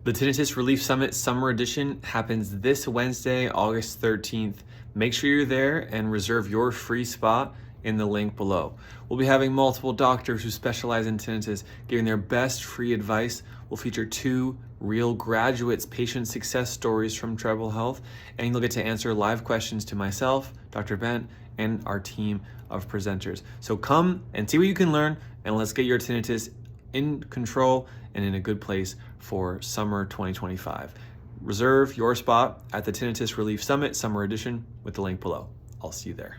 The Tinnitus Relief Summit Summer Edition happens this Wednesday, August 13th. Make sure you're there and reserve your free spot in the link below. We'll be having multiple doctors who specialize in tinnitus giving their best free advice. We'll feature 2 real graduates' patient success stories from Treble Health, and you'll get to answer live questions to myself, Dr. Bent, and our team of presenters. So come and see what you can learn, and let's get your tinnitus in control and in a good place for summer 2025. Reserve your spot at the Tinnitus Relief Summit Summer Edition with the link below. I'll see you there.